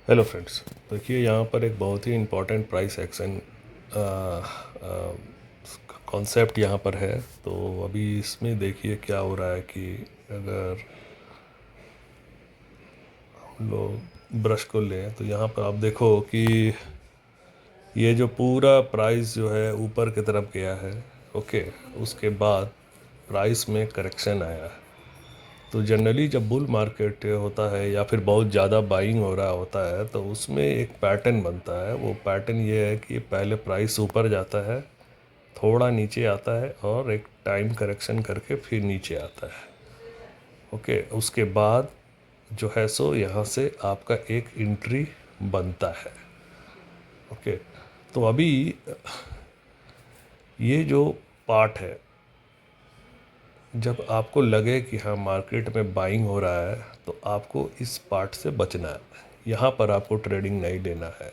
Hello friends. देखिए यहाँ पर एक बहुत ही इम्पोर्टेंट प्राइस एक्शन कॉन्सेप्ट यहाँ पर है। तो अभी इसमें देखिए क्या हो रहा है कि अगर हम लोग ब्रश को लें तो यहाँ पर आप देखो कि ये जो पूरा प्राइस जो है ऊपर की तरफ गया है। ओके, उसके बाद प्राइस में करेक्शन आया है। तो जनरली जब बुल मार्केट होता है या फिर बहुत ज़्यादा बाइंग हो रहा होता है तो उसमें एक पैटर्न बनता है। वो पैटर्न ये है कि पहले प्राइस ऊपर जाता है, थोड़ा नीचे आता है और एक टाइम करेक्शन करके फिर नीचे आता है। ओके, उसके बाद जो है सो यहाँ से आपका एक एंट्री बनता है। ओके, तो अभी ये जो पार्ट है, जब आपको लगे कि हाँ मार्केट में बाइंग हो रहा है तो आपको इस पार्ट से बचना है। यहाँ पर आपको ट्रेडिंग नहीं लेना है,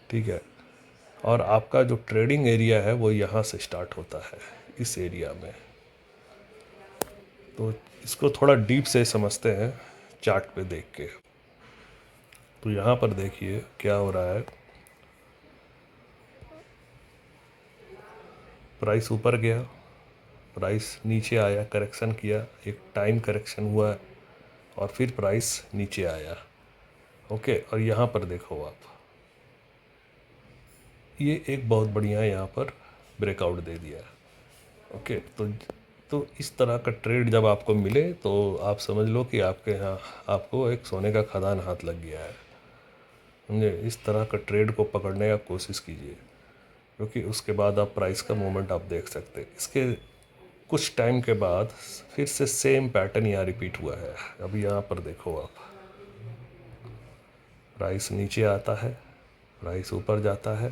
ठीक है। और आपका जो ट्रेडिंग एरिया है वो यहाँ से स्टार्ट होता है, इस एरिया में। तो इसको थोड़ा डीप से समझते हैं चार्ट पे देख के। तो यहाँ पर देखिए क्या हो रहा है। प्राइस ऊपर गया, प्राइस नीचे आया, करेक्शन किया, एक टाइम करेक्शन हुआ और फिर प्राइस नीचे आया। ओके, और यहाँ पर देखो आप, ये एक बहुत बढ़िया यहाँ पर ब्रेकआउट दे दिया। ओके, तो इस तरह का ट्रेड जब आपको मिले तो आप समझ लो कि आपके यहाँ आपको एक सोने का खदान हाथ लग गया है। समझे? इस तरह का ट्रेड को पकड़ने का कोशिश कीजिए, क्योंकि उसके बाद आप प्राइस का मूवमेंट आप देख सकते हैं। इसके कुछ टाइम के बाद फिर से सेम पैटर्न यहाँ रिपीट हुआ है। अभी यहाँ पर देखो आप, प्राइस नीचे आता है, प्राइस ऊपर जाता है।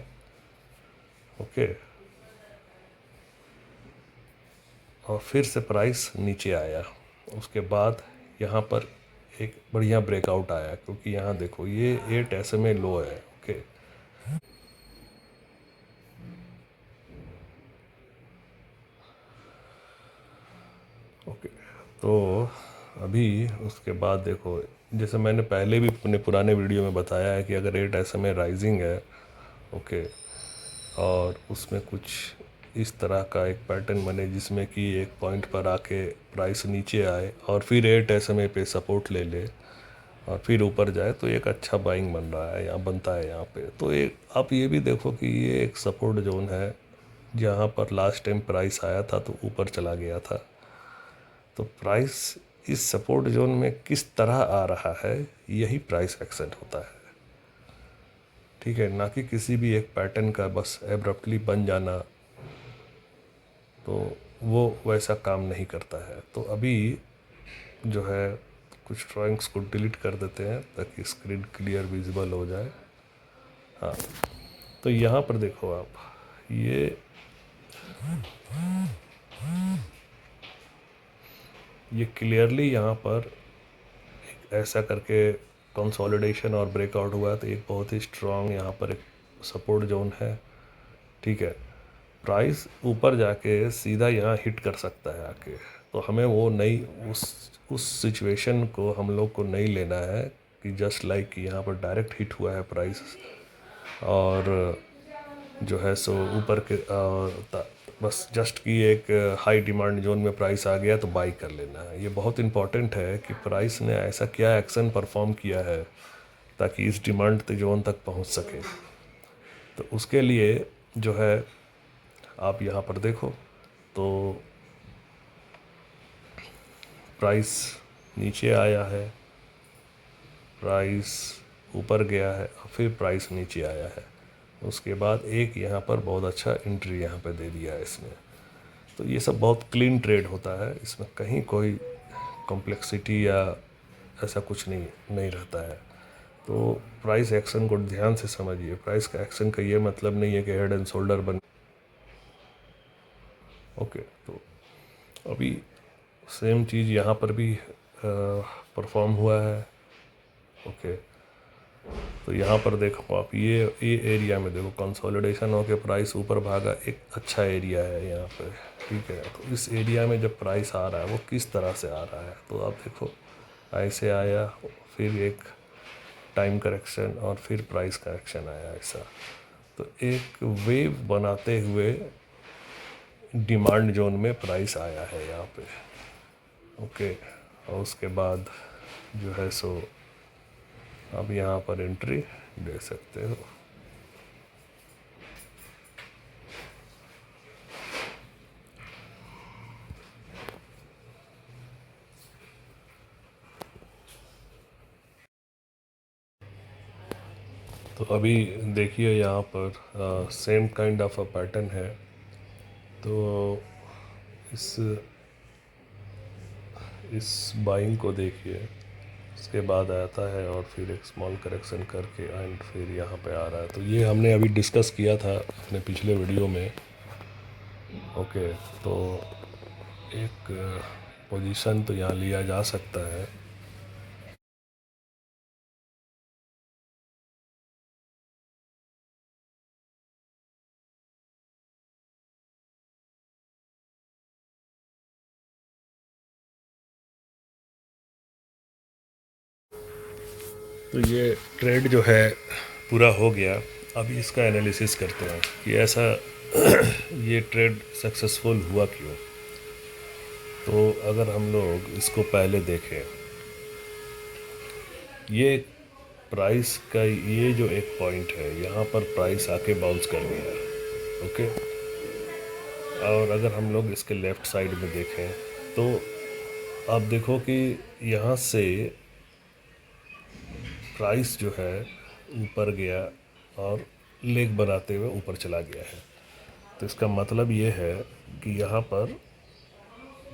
ओके, और फिर से प्राइस नीचे आया। उसके बाद यहाँ पर एक बढ़िया ब्रेकआउट आया, क्योंकि यहाँ देखो ये 8 SMA लो है। ओके, ओके, तो अभी उसके बाद देखो, जैसे मैंने पहले भी अपने पुराने वीडियो में बताया है कि अगर 8 SMA राइजिंग है, ओके, और उसमें कुछ इस तरह का एक पैटर्न बने जिसमें कि एक पॉइंट पर आके प्राइस नीचे आए और फिर 8 SMA पे सपोर्ट ले ले और फिर ऊपर जाए, तो एक अच्छा बाइंग बन रहा है, यहाँ बनता है यहाँ पे। तो एक आप ये भी देखो कि ये एक सपोर्ट जोन है, जहाँ पर लास्ट टाइम प्राइस आया था तो ऊपर चला गया था। तो प्राइस इस सपोर्ट जोन में किस तरह आ रहा है, यही प्राइस एक्शन होता है, ठीक है। ना कि किसी भी एक पैटर्न का बस एब्रप्टली बन जाना, तो वो वैसा काम नहीं करता है। तो अभी जो है कुछ ड्राइंग्स को डिलीट कर देते हैं ताकि स्क्रीन क्लियर विजिबल हो जाए। हाँ, तो यहाँ पर देखो आप, ये क्लियरली यहाँ पर एक ऐसा करके कंसोलिडेशन और ब्रेकआउट हुआ, तो एक बहुत ही स्ट्रॉन्ग यहाँ पर एक सपोर्ट जोन है, ठीक है। प्राइस ऊपर जाके सीधा यहाँ हिट कर सकता है आके, तो हमें वो नहीं, उस सिचुएशन को हम लोग को नहीं लेना है कि जस्ट लाइक कि यहाँ पर डायरेक्ट हिट हुआ है प्राइस और जो है सो ऊपर के बस जस्ट कि एक हाई डिमांड जोन में प्राइस आ गया तो बाई कर लेना है। ये बहुत इंपॉर्टेंट है कि प्राइस ने ऐसा क्या एक्शन परफॉर्म किया है ताकि इस डिमांड जोन तक पहुंच सके। तो उसके लिए जो है आप यहाँ पर देखो, तो प्राइस नीचे आया है, प्राइस ऊपर गया है और फिर प्राइस नीचे आया है। उसके बाद एक यहाँ पर बहुत अच्छा एंट्री यहाँ पे दे दिया है इसने। तो ये सब बहुत क्लीन ट्रेड होता है, इसमें कहीं कोई कॉम्प्लेक्सिटी या ऐसा कुछ नहीं रहता है। तो प्राइस एक्शन को ध्यान से समझिए। प्राइस का एक्शन का ये मतलब नहीं है कि हेड एंड शोल्डर बन। ओके, तो अभी सेम चीज़ यहाँ पर भी परफॉर्म हुआ है। ओके, तो यहाँ पर देखो आप, ये एरिया में देखो कंसोलिडेशन होके प्राइस ऊपर भागा, एक अच्छा एरिया है यहाँ पे, ठीक है। तो इस एरिया में जब प्राइस आ रहा है वो किस तरह से आ रहा है, तो आप देखो ऐसे आया, फिर एक टाइम करेक्शन और फिर प्राइस करेक्शन आया ऐसा। तो एक वेव बनाते हुए डिमांड जोन में प्राइस आया है यहाँ पे। ओके, और उसके बाद जो है सो अब यहाँ पर एंट्री दे सकते हो। तो अभी देखिए यहाँ पर same kind of a pattern है। तो इस बाइंग को देखिए, उसके बाद आता है और फिर एक स्मॉल करेक्शन करके एंड फिर यहाँ पे आ रहा है। तो ये हमने अभी डिस्कस किया था अपने पिछले वीडियो में। ओके, तो एक पोजीशन तो यहाँ लिया जा सकता है। तो ये ट्रेड जो है पूरा हो गया। अभी इसका एनालिसिस करते हैं कि ऐसा ये ट्रेड सक्सेसफुल हुआ क्यों। तो अगर हम लोग इसको पहले देखें, ये प्राइस का ये जो एक पॉइंट है, यहाँ पर प्राइस आके बाउंस कर गया। ओके, और अगर हम लोग इसके लेफ़्ट साइड में देखें तो आप देखो कि यहाँ से प्राइस जो है ऊपर गया और लेग बनाते हुए ऊपर चला गया है। तो इसका मतलब ये है कि यहाँ पर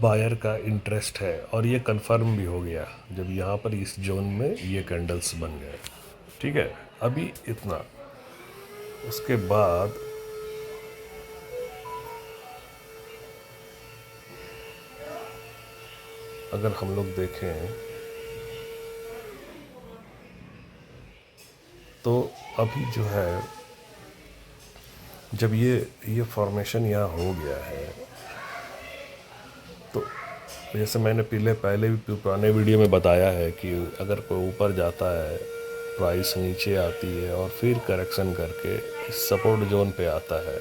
बायर का इंटरेस्ट है, और ये कंफर्म भी हो गया जब यहाँ पर इस जोन में ये कैंडल्स बन गए। ठीक है, अभी इतना। उसके बाद अगर हम लोग देखें तो अभी जो है जब ये फॉर्मेशन यहाँ हो गया है, तो जैसे मैंने पहले भी पुराने वीडियो में बताया है कि अगर कोई ऊपर जाता है, प्राइस नीचे आती है और फिर करेक्शन करके इस सपोर्ट जोन पे आता है,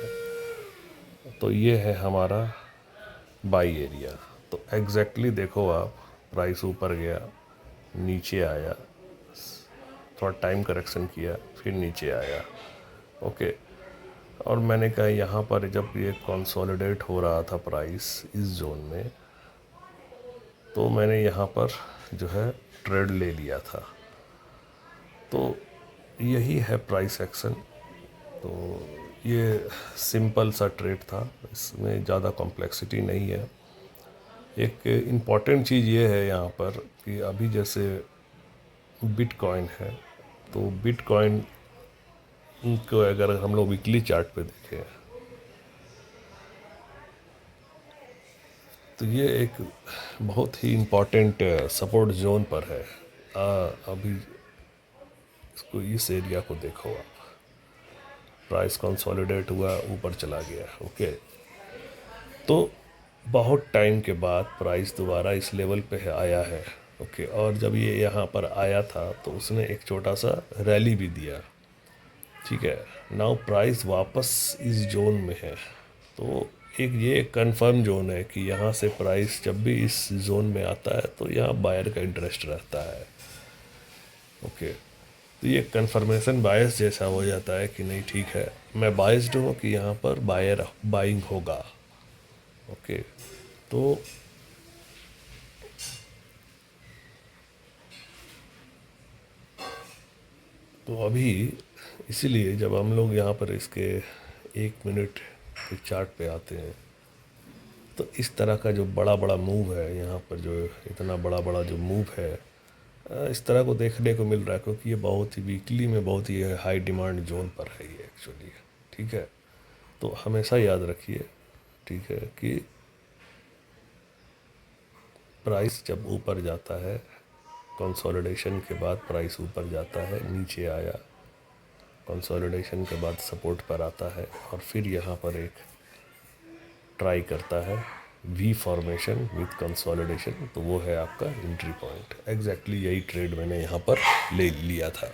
तो ये है हमारा बाई एरिया। तो एग्जैक्टली देखो आप, प्राइस ऊपर गया, नीचे आया, थोड़ा टाइम करेक्शन किया, फिर नीचे आया। ओके, और मैंने कहा यहाँ पर जब ये कंसोलिडेट हो रहा था प्राइस इस जोन में, तो मैंने यहाँ पर जो है ट्रेड ले लिया था। तो यही है प्राइस एक्शन। तो ये सिंपल सा ट्रेड था, इसमें ज़्यादा कॉम्प्लेक्सिटी नहीं है। एक इम्पॉर्टेंट चीज़ ये है यहाँ पर कि अभी जैसे बिटकॉइन है, तो बिटकॉइन को अगर हम लोग वीकली चार्ट पे देखें तो ये एक बहुत ही इम्पॉर्टेंट सपोर्ट जोन पर है। अभी इसको, इस एरिया को देखो आप, प्राइस कंसोलिडेट हुआ, ऊपर चला गया। ओके, तो बहुत टाइम के बाद प्राइस दोबारा इस लेवल पे आया है। ओके, और जब ये यहाँ पर आया था तो उसने एक छोटा सा रैली भी दिया। ठीक है, नाउ प्राइस वापस इस जोन में है। तो एक ये कंफर्म जोन है कि यहाँ से प्राइस जब भी इस जोन में आता है तो यहाँ बायर का इंटरेस्ट रहता है। ओके, तो ये कंफर्मेशन बायस जैसा हो जाता है कि नहीं ठीक है, मैं बायस्ड हूँ कि यहाँ पर बायर बाइंग होगा। ओके, तो अभी इसीलिए जब हम लोग यहाँ पर इसके 1 मिनट के चार्ट पे आते हैं, तो इस तरह का जो बड़ा बड़ा मूव है यहाँ पर, जो इतना बड़ा बड़ा जो मूव है, इस तरह को देखने को मिल रहा है, क्योंकि ये बहुत ही वीकली में बहुत ही हाई डिमांड जोन पर है ये एक्चुअली। ठीक है, तो हमेशा याद रखिए, ठीक है, कि प्राइस जब ऊपर जाता है, कंसोलिडेशन के बाद प्राइस ऊपर जाता है, नीचे आया, कंसोलिडेशन के बाद सपोर्ट पर आता है और फिर यहाँ पर एक ट्राई करता है वी फॉर्मेशन विथ कंसोलिडेशन, तो वो है आपका एंट्री पॉइंट। एग्जैक्टली यही ट्रेड मैंने यहाँ पर ले लिया था।